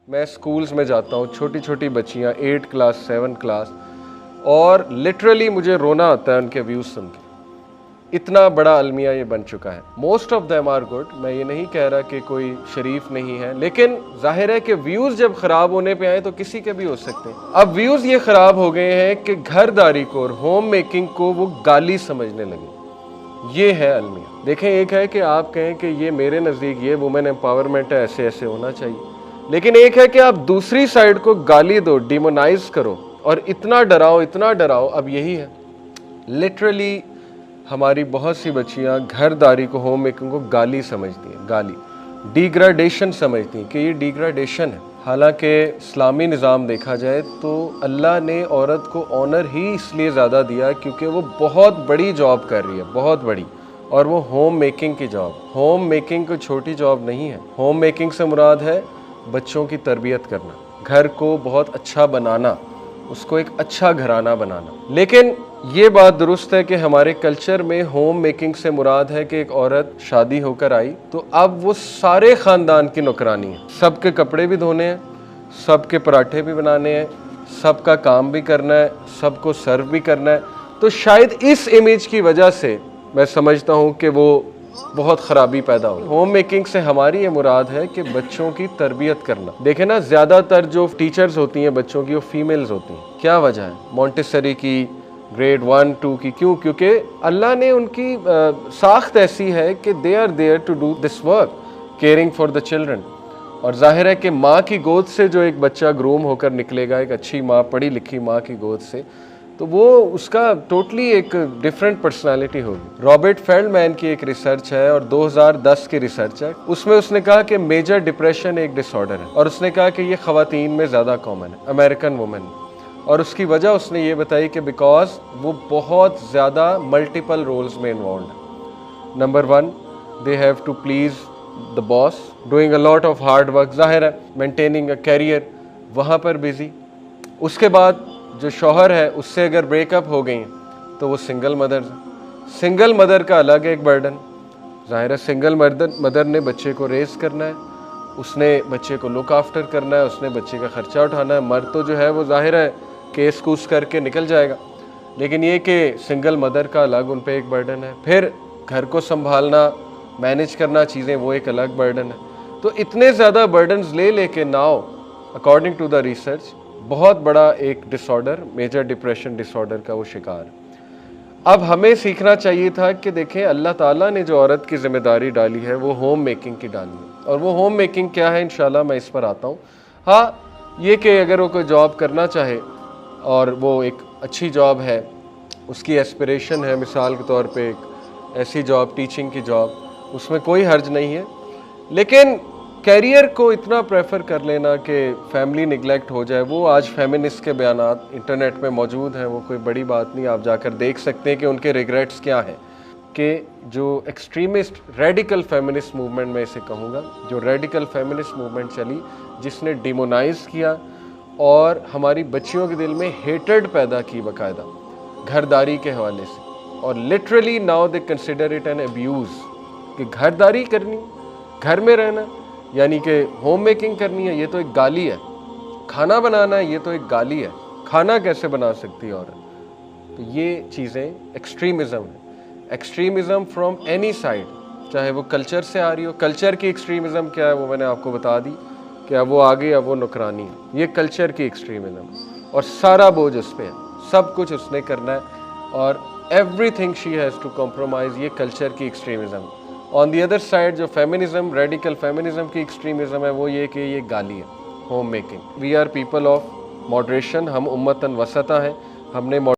میں سکولز میں جاتا ہوں، چھوٹی چھوٹی بچیاں 8 کلاس 7 کلاس، اور لٹرلی مجھے رونا آتا ہے ان کے ویوز سن کے. اتنا بڑا المیہ یہ بن چکا ہے. Most of them are good. میں یہ نہیں کہہ رہا کہ کوئی شریف نہیں ہے، لیکن ظاہر ہے کہ ویوز جب خراب ہونے پہ آئے تو کسی کے بھی ہو سکتے ہیں. اب ویوز یہ خراب ہو گئے ہیں کہ گھر داری کو اور ہوم میکنگ کو وہ گالی سمجھنے لگے. یہ ہے المیہ. دیکھیں، ایک ہے کہ آپ کہیں کہ یہ میرے نزدیک یہ وومن امپاورمنٹ ہے، ایسے ایسے ہونا چاہیے، لیکن ایک ہے کہ آپ دوسری سائڈ کو گالی دو، ڈیمونائز کرو اور اتنا ڈراؤ. اب یہی ہے لٹرلی. ہماری بہت سی بچیاں گھر داری کو، ہوم میکنگ کو گالی سمجھتی ہیں، گالی، ڈیگریڈیشن سمجھتی ہیں کہ یہ ڈیگریڈیشن ہے. حالانکہ اسلامی نظام دیکھا جائے تو اللہ نے عورت کو آنر ہی اس لیے زیادہ دیا کیونکہ وہ بہت بڑی جاب کر رہی ہے، بہت بڑی، اور وہ ہوم میکنگ کی جاب. ہوم میکنگ کوئی چھوٹی جاب نہیں ہے. ہوم میکنگ سے مراد ہے بچوں کی تربیت کرنا، گھر کو بہت اچھا بنانا، اس کو ایک اچھا گھرانہ بنانا. لیکن یہ بات درست ہے کہ ہمارے کلچر میں ہوم میکنگ سے مراد ہے کہ ایک عورت شادی ہو کر آئی تو اب وہ سارے خاندان کی نوکرانی ہے. سب کے کپڑے بھی دھونے ہیں، سب کے پراٹھے بھی بنانے ہیں، سب کا کام بھی کرنا ہے، سب کو سرو بھی کرنا ہے. تو شاید اس امیج کی وجہ سے میں سمجھتا ہوں کہ وہ بہت خرابی پیدا ہوئی. ہوم میکنگ سے ہماری یہ مراد ہے کہ بچوں کی تربیت کرنا. دیکھیں نا، زیادہ تر جو ٹیچرز ہوتی ہیں بچوں کی، وہ فیمیلز ہوتی ہیں. کیا وجہ ہے؟ مونٹیسری کی، گریڈ 1 2 کی. کیوں؟ کیونکہ اللہ نے ان کی ساخت ایسی ہے کہ they are there to do this work, caring for the children. اور ظاہر ہے کہ ماں کی گود سے جو ایک بچہ گروم ہو کر نکلے گا، ایک اچھی ماں، پڑھی لکھی ماں کی گود سے، تو وہ اس کا ٹوٹلی ایک ڈیفرنٹ پرسنالٹی ہوگی. رابرٹ فیلڈ مین کی ایک ریسرچ ہے اور 2010 کی ریسرچ ہے، اس میں اس نے کہا کہ میجر ڈپریشن ایک ڈس آرڈر ہے، اور اس نے کہا کہ یہ خواتین میں زیادہ کامن ہے، امریکن وومن. اور اس کی وجہ اس نے یہ بتائی کہ بیکاز وہ بہت زیادہ ملٹیپل رولز میں انوالوڈ ہیں. Number 1، they have to please the boss, doing a lot of hard work, ظاہر ہے مینٹیننگ اے کیریئر، وہاں پر بزی. اس کے بعد جو شوہر ہے اس سے اگر بریک اپ ہو گئی ہیں تو وہ سنگل مدر. سنگل مدر کا الگ ایک برڈن. ظاہر ہے سنگل مدر نے بچے کو ریز کرنا ہے، اس نے بچے کو لک آفٹر کرنا ہے، اس نے بچے کا خرچہ اٹھانا ہے. مرد تو جو ہے وہ ظاہر ہے کیس کوس کر کے نکل جائے گا، لیکن یہ کہ سنگل مدر کا الگ ان پہ ایک برڈن ہے. پھر گھر کو سنبھالنا، مینیج کرنا چیزیں، وہ ایک الگ برڈن ہے. تو اتنے زیادہ برڈنز لے کے now according to the research بہت بڑا ایک disorder, major depression disorder کا وہ شکار. اب ہمیں سیکھنا چاہیے تھا کہ دیکھیں اللہ تعالیٰ نے جو عورت کی ذمہ داری ڈالی ہے وہ ہوم میکنگ کی ڈالی ہے. اور وہ ہوم میکنگ کیا ہے انشاءاللہ میں اس پر آتا ہوں. ہاں، یہ کہ اگر وہ کوئی جاب کرنا چاہے اور وہ ایک اچھی جاب ہے، اس کی ایسپریشن ہے، مثال کے طور پہ ایک ایسی جاب، ٹیچنگ کی جاب، اس میں کوئی حرج نہیں ہے. لیکن کیریئر کو اتنا پریفر کر لینا کہ فیملی نگلیکٹ ہو جائے، وہ آج فیمنسٹ کے بیانات انٹرنیٹ میں موجود ہیں، وہ کوئی بڑی بات نہیں. آپ جا کر دیکھ سکتے ہیں کہ ان کے ریگریٹس کیا ہیں. کہ جو ایکسٹریمسٹ ریڈیکل فیمنسٹ موومنٹ، میں اسے کہوں گا، جو ریڈیکل فیمنسٹ موومنٹ چلی، جس نے ڈیمونائز کیا اور ہماری بچیوں کے دل میں ہیٹرڈ پیدا کی باقاعدہ گھرداری کے حوالے سے. اور literally now they consider it an abuse کہ گھرداری کرنی، گھر میں رہنا، یعنی کہ ہوم میکنگ کرنی ہے، یہ تو ایک گالی ہے. کھانا بنانا ہے، یہ تو ایک گالی ہے. کھانا کیسے بنا سکتی ہے عورت؟ تو یہ چیزیں ایکسٹریمزم ہے. ایکسٹریمزم فرام اینی سائڈ، چاہے وہ کلچر سے آ رہی ہو. کلچر کی ایکسٹریمزم کیا ہے وہ میں نے آپ کو بتا دی کہ اب وہ آگے، اب وہ نکرانی ہے. یہ کلچر کی ایکسٹریمزم، اور سارا بوجھ اس پہ ہے، سب کچھ اس نے کرنا ہے، اور everything she has to compromise. یہ کلچر کی extremism. On the other side جو فیمنزم، ریڈیکل فیمنزم کی ایکسٹریمزم ہے، وہ یہ کہ یہ گالی ہے، home making. We are people of moderation. ہم امتاً وسطا ہیں. ہم نے